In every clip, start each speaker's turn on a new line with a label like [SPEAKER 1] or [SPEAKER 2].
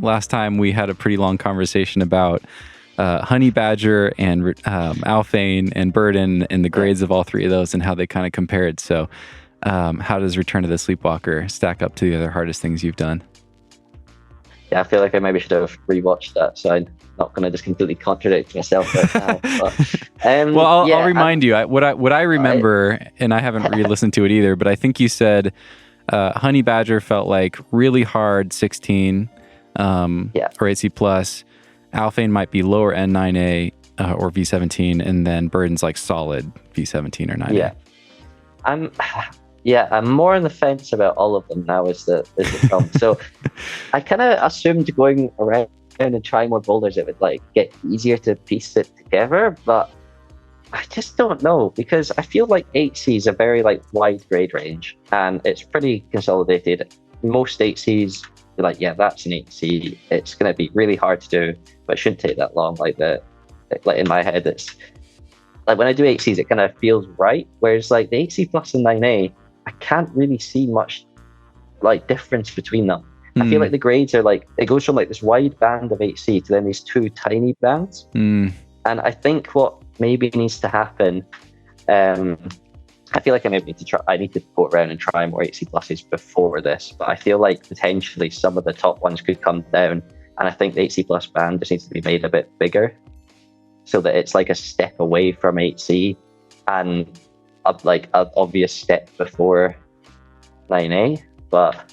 [SPEAKER 1] last time we had a pretty long conversation about Honey Badger and Alphane and Burden and the grades of all three of those and how they kind of compared. So how does Return of the Sleepwalker stack up to the other hardest things you've done?
[SPEAKER 2] Yeah, I feel like I maybe should have rewatched that, so I'm not going to just completely contradict myself right now. But,
[SPEAKER 1] well, I'll remind you. What I remember, and I haven't re-listened to it either, but I think you said Honey Badger felt like really hard 16 or 8C plus. Alphane might be lower end 9A or V17, and then Burden's like solid V17 or 9A.
[SPEAKER 2] Yeah. I'm more on the fence about all of them now is the problem. So I kind of assumed going around and trying more boulders it would like get easier to piece it together, but I just don't know, because I feel like 8C is a very like wide grade range and it's pretty consolidated. Most 8Cs you're like, yeah, that's an 8C. It's going to be really hard to do, but it shouldn't take that long. Like in my head, it's like when I do 8Cs, it kind of feels right. Whereas like the 8C plus and 9A, I can't really see much like difference between them. I feel like the grades are like, it goes from like this wide band of 8C to then these two tiny bands. And I think what maybe needs to happen, I feel like I maybe need to go around and try more 8C pluses before this, but I feel like potentially some of the top ones could come down, and I think the 8C plus band just needs to be made a bit bigger so that it's like a step away from 8C and like an obvious step before 9A. But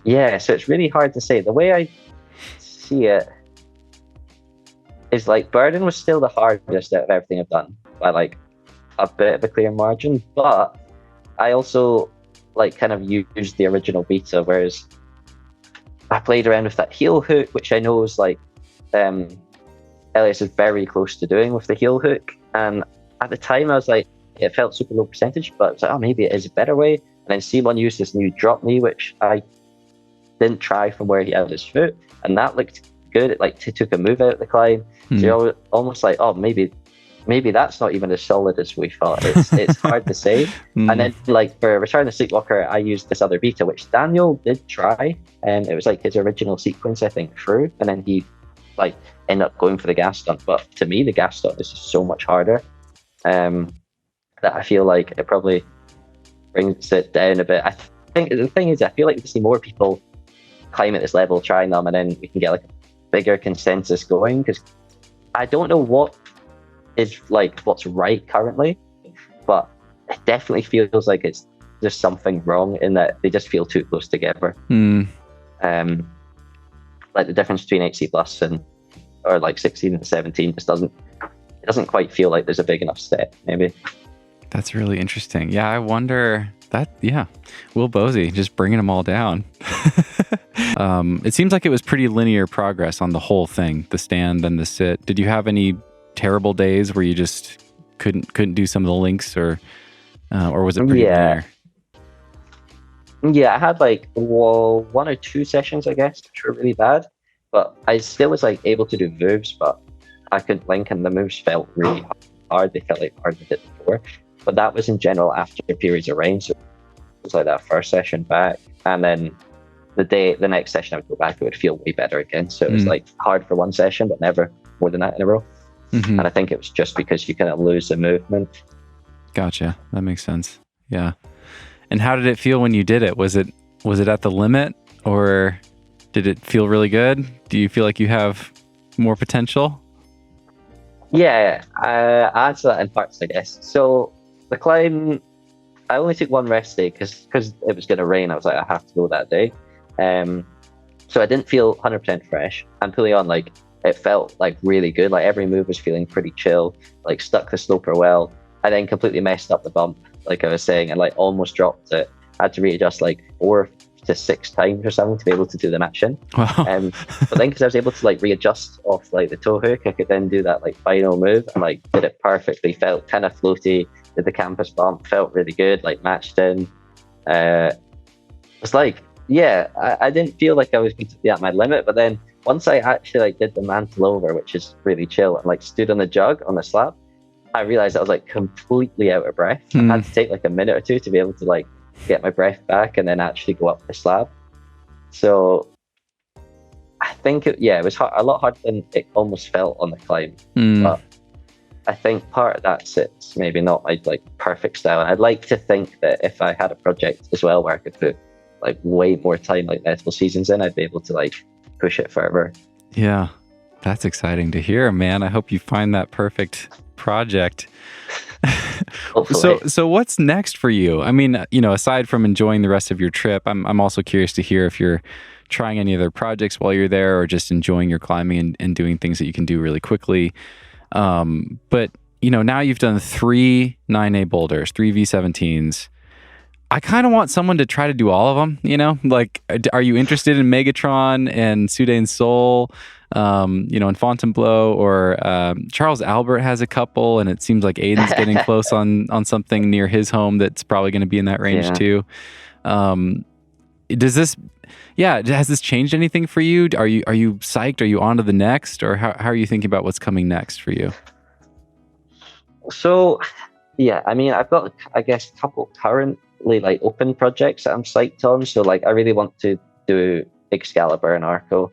[SPEAKER 2] yeah, so it's really hard to say. The way I see it is like Burden was still the hardest out of everything I've done by like a bit of a clear margin, but I also like kind of used the original beta, whereas I played around with that heel hook, which I know is like Elias is very close to doing with the heel hook, and at the time I was like, it felt super low percentage, but I was like, oh, maybe it is a better way. And then Simon used this new drop knee, which I didn't try from where he had his foot, and that looked good. It like took a move out of the climb. So you're almost like, oh, maybe that's not even as solid as we thought. It's hard to say. And then like for Return of the Sleepwalker, I used this other beta, which Daniel did try, and it was like his original sequence, I think, through, and then he like ended up going for the gas stunt. But to me, the gas stunt is just so much harder that I feel like it probably brings it down a bit. I think the thing is, I feel like we see more people climb at this level, trying them, and then we can get like a bigger consensus going, because I don't know what is like what's right currently, but it definitely feels like it's just something wrong in that they just feel too close together. Like the difference between 8C plus or like 16 and 17 just doesn't quite feel like there's a big enough step, maybe.
[SPEAKER 1] That's really interesting. Yeah, I wonder that, Will Bosi just bringing them all down. It seems like it was pretty linear progress on the whole thing, the stand and the sit. Did you have any terrible days where you just couldn't do some of the links, or was it pretty linear?
[SPEAKER 2] Yeah, I had like one or two sessions, I guess, which were really bad, but I still was like able to do moves, but I couldn't link, and the moves felt really hard. They felt like hard to hit before, but that was in general after periods of rain. So it was like that first session back, and then the next session I would go back, it would feel way better again. So it was like hard for one session, but never more than that in a row. And I think it was just because you kind of lose the movement.
[SPEAKER 1] Gotcha. That makes sense. Yeah. And how did it feel when you did it? Was it at the limit, or did it feel really good? Do you feel like you have more potential?
[SPEAKER 2] Yeah, I answer that in parts, I guess. So the climb, I only took one rest day because it was going to rain. I was like, I have to go that day. So I didn't feel 100% fresh. And pulling on, like, it felt like really good. Like every move was feeling pretty chill, like stuck the sloper well. I then completely messed up the bump, like I was saying, and like almost dropped it. I had to readjust like 4 to 6 times or something to be able to do the match in.
[SPEAKER 1] Wow.
[SPEAKER 2] But then because I was able to like readjust off like the toe hook, I could then do that like final move and like did it perfectly. Felt kind of floaty, did the campus bump, felt really good, like matched in. It's like, yeah, I didn't feel like I was going to be at my limit, but then once I actually like did the mantle over, which is really chill, and like stood on the jug on the slab, I realized I was like completely out of breath. I had to take like a minute or two to be able to like get my breath back and then actually go up the slab. So think it was a lot harder than it almost felt on the climb.
[SPEAKER 1] Mm.
[SPEAKER 2] But I think part of that's it's maybe not my like perfect style. I'd like to think that if I had a project as well where I could put like way more time, like multiple seasons in, I'd be able to like push it further.
[SPEAKER 1] Yeah, that's exciting to hear, man. I hope you find that perfect project. So what's next for you? I mean, aside from enjoying the rest of your trip, I'm also curious to hear if you're trying any other projects while you're there, or just enjoying your climbing and doing things that you can do really quickly. But now you've done 3 9A boulders, 3 V17s. I kind of want someone to try to do all of them, like, are you interested in Megatron and Soudain Soul, and Fontainebleau, or Charles Albert has a couple, and it seems like Aiden's getting close on something near his home that's probably going to be in that range too. Has this changed anything for you? Are you psyched? Are you on to the next, or how are you thinking about what's coming next for you?
[SPEAKER 2] So, yeah, I mean, I've got, I guess, a couple currently like open projects that I'm psyched on. So like, I really want to do Excalibur and Arco,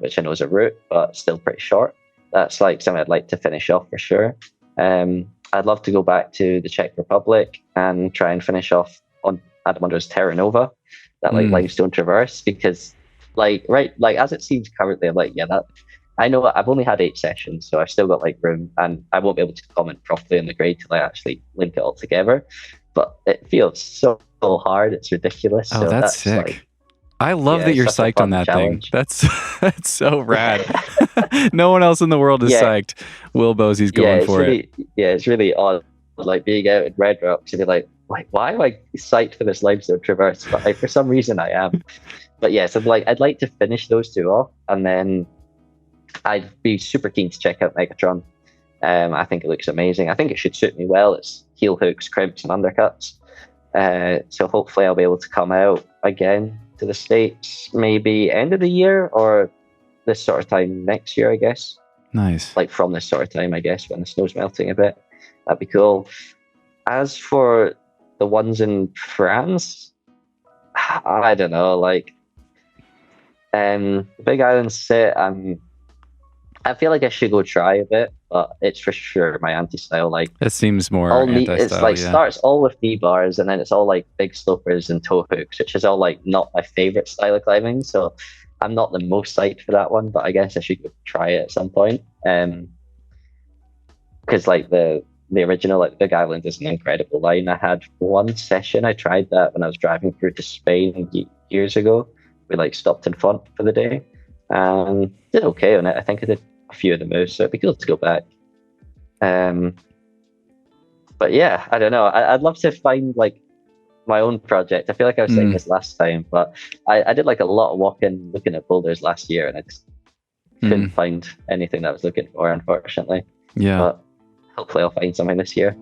[SPEAKER 2] which I know is a route, but still pretty short. That's like something I'd like to finish off for sure. I'd love to go back to the Czech Republic and try and finish off on Adam Under's Terranova, that like limestone traverse, because like as it seems currently, I'm like, that I know I've only had 8 sessions, so I've still got like room, and I won't be able to comment properly on the grade till I actually link it all together. But it feels so hard, it's ridiculous.
[SPEAKER 1] Oh,
[SPEAKER 2] so
[SPEAKER 1] that's sick.
[SPEAKER 2] Like,
[SPEAKER 1] I love that you're psyched on that challenge. Thing. That's so rad. No one else in the world is psyched. Will Bosi's going for it.
[SPEAKER 2] Yeah, it's really odd, like being out in Red Rocks and be like, why am I psyched for this limestone traverse? But like, for some reason I am. But yeah, so like I'd like to finish those 2 off, and then I'd be super keen to check out Megatron. I think it looks amazing. I think it should suit me well. It's heel hooks, crimps, and undercuts. So hopefully I'll be able to come out again to the States maybe end of the year, or this sort of time next year, I guess.
[SPEAKER 1] Nice.
[SPEAKER 2] Like from this sort of time, I guess, when the snow's melting a bit. That'd be cool. As for the ones in France, I don't know, like Big Island Sit, I feel like I should go try a bit, but it's for sure my anti-style. Like, it
[SPEAKER 1] seems more anti-style.
[SPEAKER 2] It's like starts all with knee bars, and then it's all like big slopers and toe hooks, which is all like not my favorite style of climbing. So I'm not the most psyched for that one, but I guess I should go try it at some point. Because like the original, like Big Island, is an incredible line. I had one session, I tried that when I was driving through to Spain years ago. We like stopped in Font for the day and did okay on it. I think I did a few of the moves, so it'd be cool to go back. But yeah, I don't know. I'd love to find like my own project. I feel like I was saying this last time, but I did like a lot of walking, looking at boulders last year, and I just couldn't find anything that I was looking for, unfortunately.
[SPEAKER 1] Yeah.
[SPEAKER 2] But hopefully I'll find something this year.